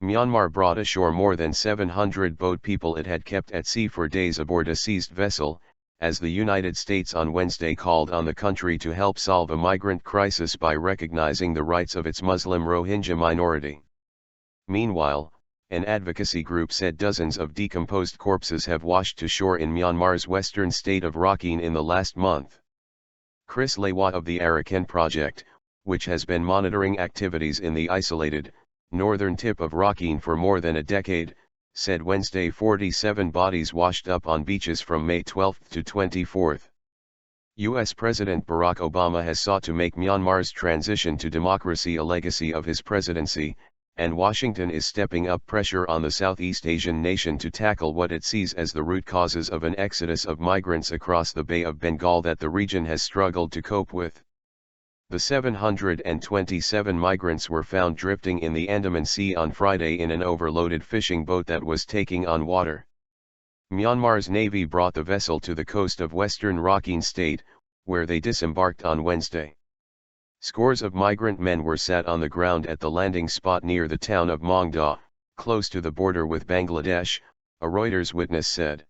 Myanmar brought ashore more than 700 boat people it had kept at sea for days aboard a seized vessel, as the United States on Wednesday called on the country to help solve a migrant crisis by recognizing the rights of its Muslim Rohingya minority. Meanwhile, an advocacy group said dozens of decomposed corpses have washed to shore in Myanmar's western state of Rakhine in the last month. Chris Lewa of the Arakan Project, which has been monitoring activities in the isolated, northern tip of Rakhine for more than a decade, said Wednesday 47 bodies washed up on beaches from May 12 to 24. U.S. President Barack Obama has sought to make Myanmar's transition to democracy a legacy of his presidency, and Washington is stepping up pressure on the Southeast Asian nation to tackle what it sees as the root causes of an exodus of migrants across the Bay of Bengal that the region has struggled to cope with. The 727 migrants were found drifting in the Andaman Sea on Friday in an overloaded fishing boat that was taking on water. Myanmar's navy brought the vessel to the coast of western Rakhine state, where they disembarked on Wednesday. Scores of migrant men were sat on the ground at the landing spot near the town of Mongda, close to the border with Bangladesh, a Reuters witness said.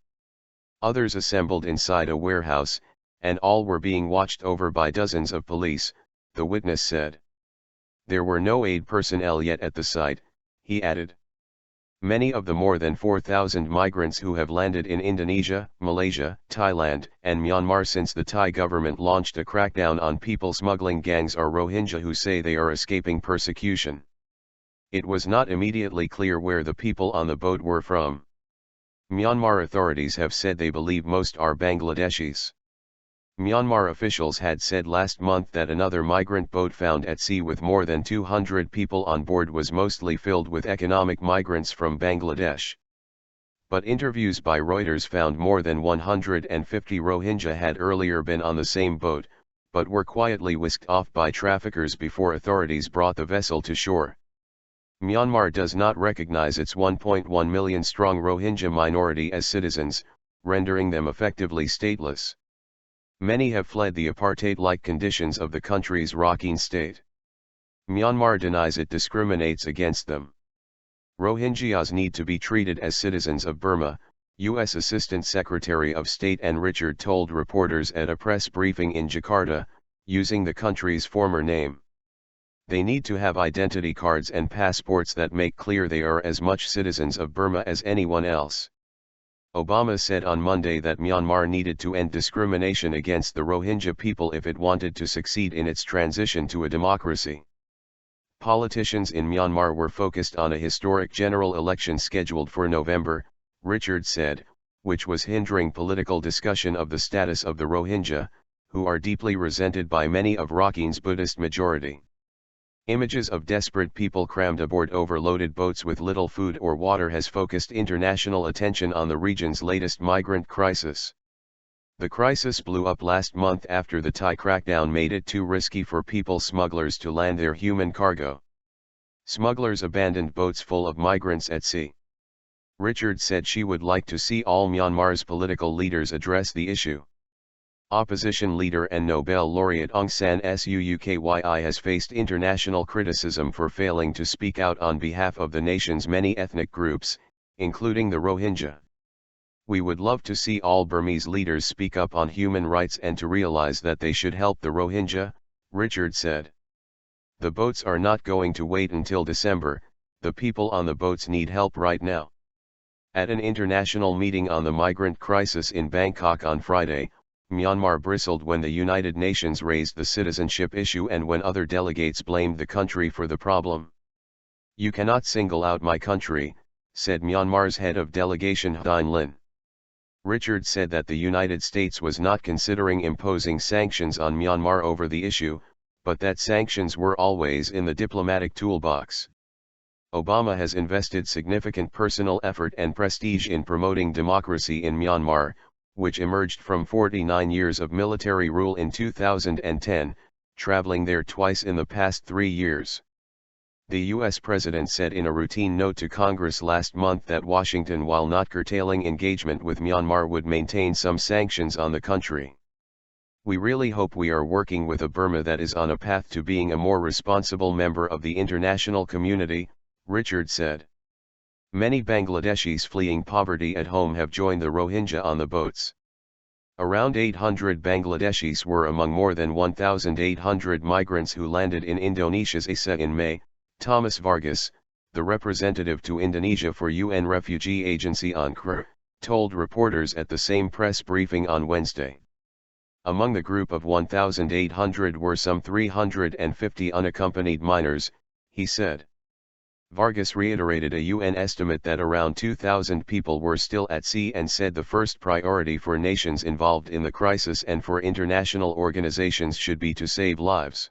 Others assembled inside a warehouse, and all were being watched over by dozens of police, the witness said. There were no aid personnel yet at the site, he added. Many of the more than 4,000 migrants who have landed in Indonesia, Malaysia, Thailand, and Myanmar since the Thai government launched a crackdown on people smuggling gangs are Rohingya who say they are escaping persecution. It was not immediately clear where the people on the boat were from. Myanmar authorities have said they believe most are Bangladeshis. Myanmar officials had said last month that another migrant boat found at sea with more than 200 people on board was mostly filled with economic migrants from Bangladesh. But interviews by Reuters found more than 150 Rohingya had earlier been on the same boat, but were quietly whisked off by traffickers before authorities brought the vessel to shore. Myanmar does not recognize its 1.1 million strong Rohingya minority as citizens, rendering them effectively stateless. Many have fled the apartheid-like conditions of the country's Rakhine state. Myanmar denies it discriminates against them. Rohingyas need to be treated as citizens of Burma, U.S. Assistant Secretary of State Ann Richard told reporters at a press briefing in Jakarta, using the country's former name. They need to have identity cards and passports that make clear they are as much citizens of Burma as anyone else. Obama said on Monday that Myanmar needed to end discrimination against the Rohingya people if it wanted to succeed in its transition to a democracy. Politicians in Myanmar were focused on a historic general election scheduled for November, Richard said, which was hindering political discussion of the status of the Rohingya, who are deeply resented by many of Rakhine's Buddhist majority. Images of desperate people crammed aboard overloaded boats with little food or water has focused international attention on the region's latest migrant crisis. The crisis blew up last month after the Thai crackdown made it too risky for people smugglers to land their human cargo. Smugglers abandoned boats full of migrants at sea. Richard said she would like to see all Myanmar's political leaders address the issue. Opposition leader and Nobel laureate Aung San Suu Kyi has faced international criticism for failing to speak out on behalf of the nation's many ethnic groups, including the Rohingya. We would love to see all Burmese leaders speak up on human rights and to realize that they should help the Rohingya, Richard said. The boats are not going to wait until December, the people on the boats need help right now. At an international meeting on the migrant crisis in Bangkok on Friday, Myanmar bristled when the United Nations raised the citizenship issue and when other delegates blamed the country for the problem. You cannot single out my country, said Myanmar's head of delegation Dine Lin. Richard said that the United States was not considering imposing sanctions on Myanmar over the issue, but that sanctions were always in the diplomatic toolbox. Obama has invested significant personal effort and prestige in promoting democracy in Myanmar, which emerged from 49 years of military rule in 2010, traveling there twice in the past 3 years. The U.S. president said in a routine note to Congress last month that Washington, while not curtailing engagement with Myanmar, would maintain some sanctions on the country. We really hope we are working with a Burma that is on a path to being a more responsible member of the international community, Richard said. Many Bangladeshis fleeing poverty at home have joined the Rohingya on the boats. Around 800 Bangladeshis were among more than 1,800 migrants who landed in Indonesia's Aceh in May, Thomas Vargas, the representative to Indonesia for UN Refugee Agency UNHCR, told reporters at the same press briefing on Wednesday. Among the group of 1,800 were some 350 unaccompanied minors, he said. Vargas reiterated a UN estimate that around 2,000 people were still at sea and said the first priority for nations involved in the crisis and for international organizations should be to save lives.